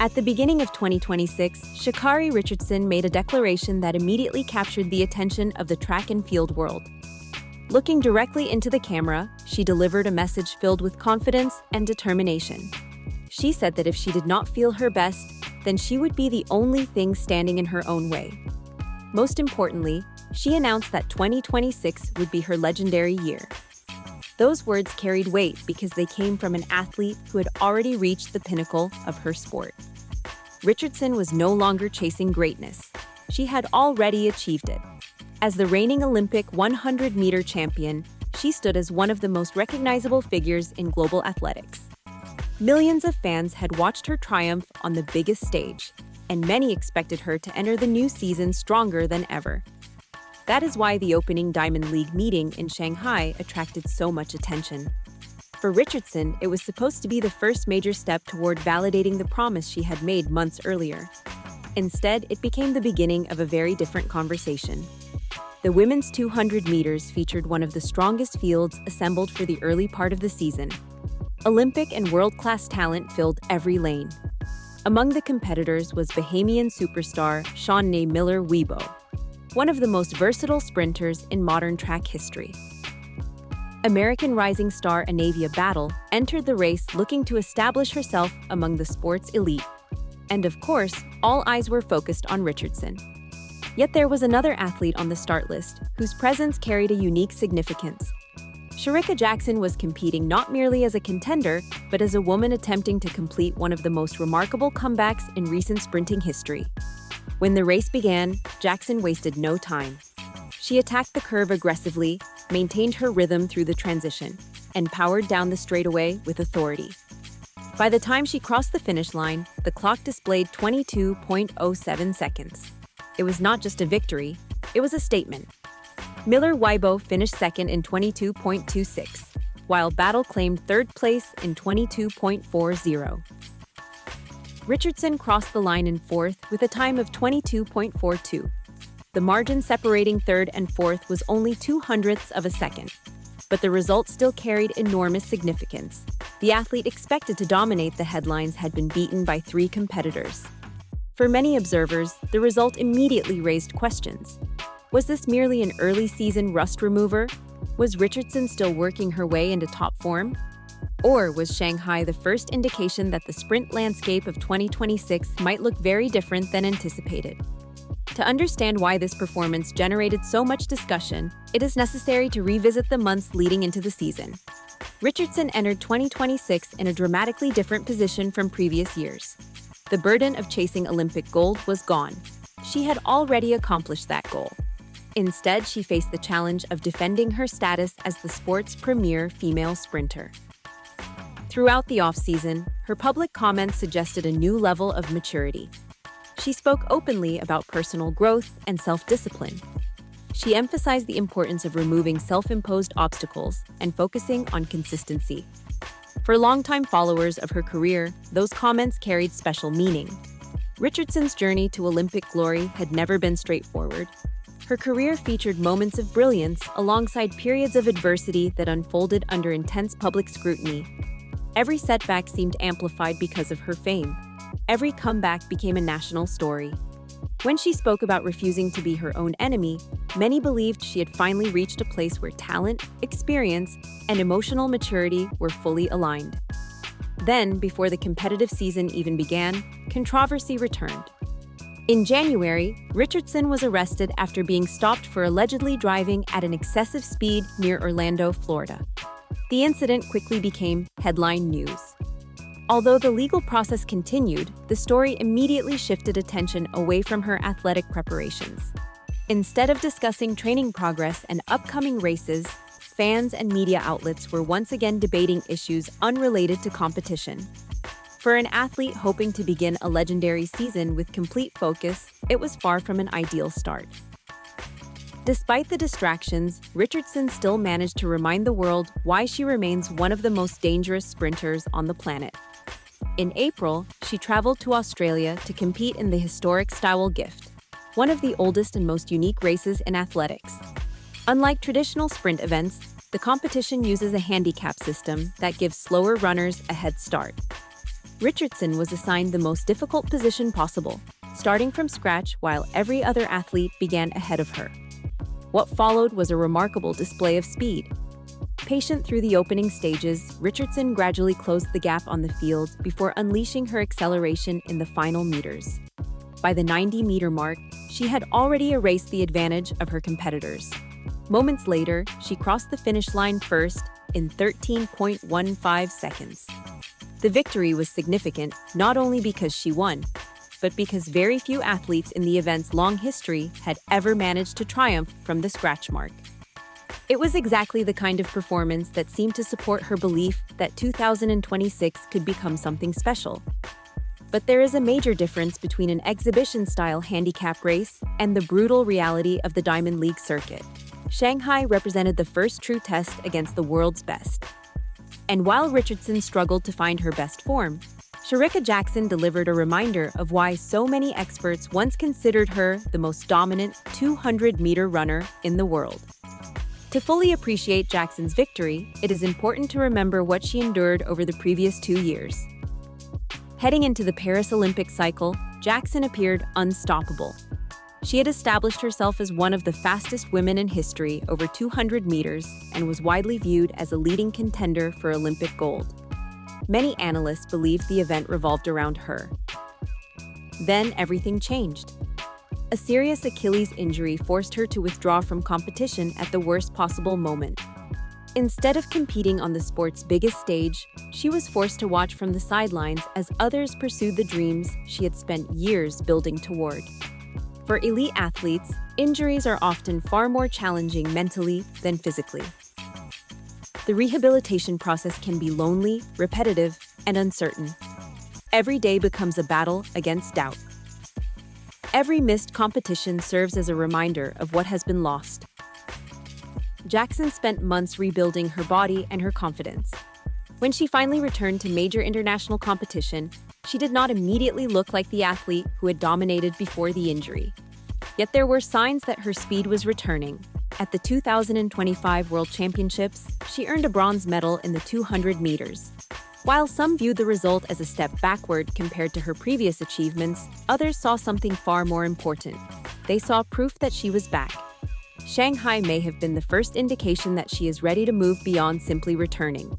At the beginning of 2026, Sha'Carri Richardson made a declaration that immediately captured the attention of the track and field world. Looking directly into the camera, she delivered a message filled with confidence and determination. She said that if she did not feel her best, then she would be the only thing standing in her own way. Most importantly, she announced that 2026 would be her legendary year. Those words carried weight because they came from an athlete who had already reached the pinnacle of her sport. Richardson was no longer chasing greatness. She had already achieved it. As the reigning Olympic 100-meter champion, she stood as one of the most recognizable figures in global athletics. Millions of fans had watched her triumph on the biggest stage, and many expected her to enter the new season stronger than ever. That is why the opening Diamond League meeting in Shanghai attracted so much attention. For Richardson, it was supposed to be the first major step toward validating the promise she had made months earlier. Instead, it became the beginning of a very different conversation. The women's 200 meters featured one of the strongest fields assembled for the early part of the season. Olympic and world-class talent filled every lane. Among the competitors was Bahamian superstar Sha'Carri Richardson, one of the most versatile sprinters in modern track history. American rising star Anavia Battle entered the race looking to establish herself among the sport's elite. And of course, all eyes were focused on Richardson. Yet there was another athlete on the start list whose presence carried a unique significance. Shericka Jackson was competing not merely as a contender, but as a woman attempting to complete one of the most remarkable comebacks in recent sprinting history. When the race began, Jackson wasted no time. She attacked the curve aggressively, maintained her rhythm through the transition, and powered down the straightaway with authority. By the time she crossed the finish line, the clock displayed 22.07 seconds. It was not just a victory, it was a statement. Richardson finished second in 22.26, while Battle claimed third place in 22.40. Richardson crossed the line in fourth with a time of 22.42. The margin separating third and fourth was only 0.02 of a second, but the result still carried enormous significance. The athlete expected to dominate the headlines had been beaten by 3 competitors. For many observers, the result immediately raised questions. Was this merely an early season rust remover? Was Richardson still working her way into top form? Or was Shanghai the first indication that the sprint landscape of 2026 might look very different than anticipated? To understand why this performance generated so much discussion, it is necessary to revisit the months leading into the season. Richardson entered 2026 in a dramatically different position from previous years. The burden of chasing Olympic gold was gone. She had already accomplished that goal. Instead, she faced the challenge of defending her status as the sport's premier female sprinter. Throughout the off-season, her public comments suggested a new level of maturity. She spoke openly about personal growth and self-discipline. She emphasized the importance of removing self-imposed obstacles and focusing on consistency. For longtime followers of her career, those comments carried special meaning. Richardson's journey to Olympic glory had never been straightforward. Her career featured moments of brilliance alongside periods of adversity that unfolded under intense public scrutiny. Every setback seemed amplified because of her fame. Every comeback became a national story. When she spoke about refusing to be her own enemy, many believed she had finally reached a place where talent, experience, and emotional maturity were fully aligned. Then, before the competitive season even began, controversy returned. In January, Richardson was arrested after being stopped for allegedly driving at an excessive speed near Orlando, Florida. The incident quickly became headline news. Although the legal process continued, the story immediately shifted attention away from her athletic preparations. Instead of discussing training progress and upcoming races, fans and media outlets were once again debating issues unrelated to competition. For an athlete hoping to begin a legendary season with complete focus, it was far from an ideal start. Despite the distractions, Richardson still managed to remind the world why she remains one of the most dangerous sprinters on the planet. In April, she traveled to Australia to compete in the historic Stawell Gift, one of the oldest and most unique races in athletics. Unlike traditional sprint events, the competition uses a handicap system that gives slower runners a head start. Richardson was assigned the most difficult position possible, starting from scratch while every other athlete began ahead of her. What followed was a remarkable display of speed. Patient through the opening stages, Richardson gradually closed the gap on the field before unleashing her acceleration in the final meters. By the 90-meter mark, she had already erased the advantage of her competitors. Moments later, she crossed the finish line first in 13.15 seconds. The victory was significant not only because she won, but because very few athletes in the event's long history had ever managed to triumph from the scratch mark. It was exactly the kind of performance that seemed to support her belief that 2026 could become something special. But there is a major difference between an exhibition-style handicap race and the brutal reality of the Diamond League circuit. Shanghai represented the first true test against the world's best. And while Richardson struggled to find her best form, Shericka Jackson delivered a reminder of why so many experts once considered her the most dominant 200-meter runner in the world. To fully appreciate Jackson's victory, it is important to remember what she endured over the previous 2 years. Heading into the Paris Olympic cycle, Jackson appeared unstoppable. She had established herself as one of the fastest women in history over 200 meters and was widely viewed as a leading contender for Olympic gold. Many analysts believed the event revolved around her. Then everything changed. A serious Achilles injury forced her to withdraw from competition at the worst possible moment. Instead of competing on the sport's biggest stage, she was forced to watch from the sidelines as others pursued the dreams she had spent years building toward. For elite athletes, injuries are often far more challenging mentally than physically. The rehabilitation process can be lonely, repetitive, and uncertain. Every day becomes a battle against doubt. Every missed competition serves as a reminder of what has been lost. Jackson spent months rebuilding her body and her confidence. When she finally returned to major international competition, she did not immediately look like the athlete who had dominated before the injury. Yet there were signs that her speed was returning. At the 2025 World Championships, she earned a bronze medal in the 200 meters. While some viewed the result as a step backward compared to her previous achievements, others saw something far more important. They saw proof that she was back. Shanghai may have been the first indication that she is ready to move beyond simply returning.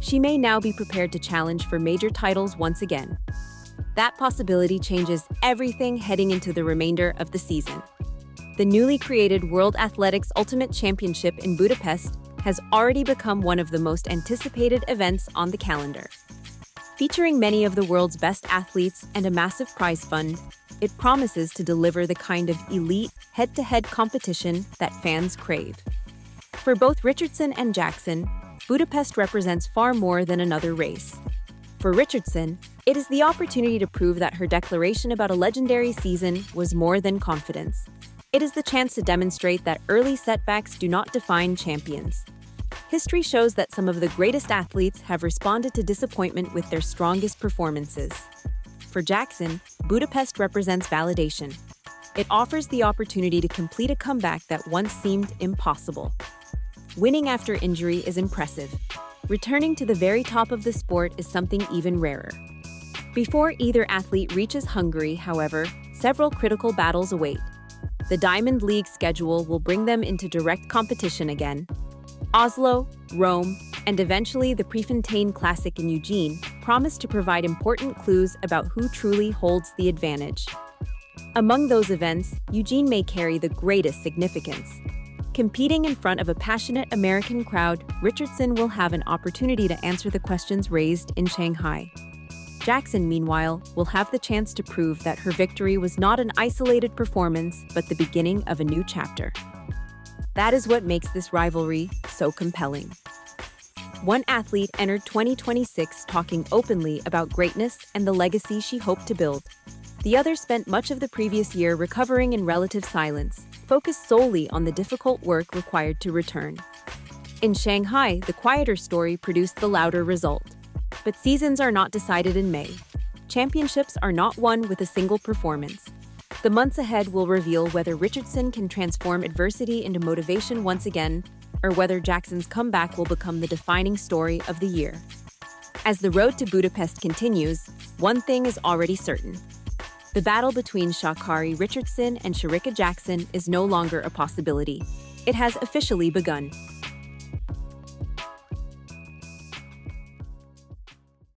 She may now be prepared to challenge for major titles once again. That possibility changes everything heading into the remainder of the season. The newly created World Athletics Ultimate Championship in Budapest has already become one of the most anticipated events on the calendar. Featuring many of the world's best athletes and a massive prize fund, it promises to deliver the kind of elite, head-to-head competition that fans crave. For both Richardson and Jackson, Budapest represents far more than another race. For Richardson, it is the opportunity to prove that her declaration about a legendary season was more than confidence. It is the chance to demonstrate that early setbacks do not define champions. History shows that some of the greatest athletes have responded to disappointment with their strongest performances. For Jackson, Budapest represents validation. It offers the opportunity to complete a comeback that once seemed impossible. Winning after injury is impressive. Returning to the very top of the sport is something even rarer. Before either athlete reaches Hungary, however, several critical battles await. The Diamond League schedule will bring them into direct competition again. Oslo, Rome, and eventually the Prefontaine Classic in Eugene promise to provide important clues about who truly holds the advantage. Among those events, Eugene may carry the greatest significance. Competing in front of a passionate American crowd, Richardson will have an opportunity to answer the questions raised in Shanghai. Jackson, meanwhile, will have the chance to prove that her victory was not an isolated performance, but the beginning of a new chapter. That is what makes this rivalry so compelling. One athlete entered 2026 talking openly about greatness and the legacy she hoped to build. The other spent much of the previous year recovering in relative silence, focused solely on the difficult work required to return. In Shanghai, the quieter story produced the louder result. But seasons are not decided in May. Championships are not won with a single performance. The months ahead will reveal whether Richardson can transform adversity into motivation once again, or whether Jackson's comeback will become the defining story of the year. As the road to Budapest continues, One thing is already certain. The battle between Sha'Carri Richardson and Shericka Jackson is no longer a possibility. It has officially begun.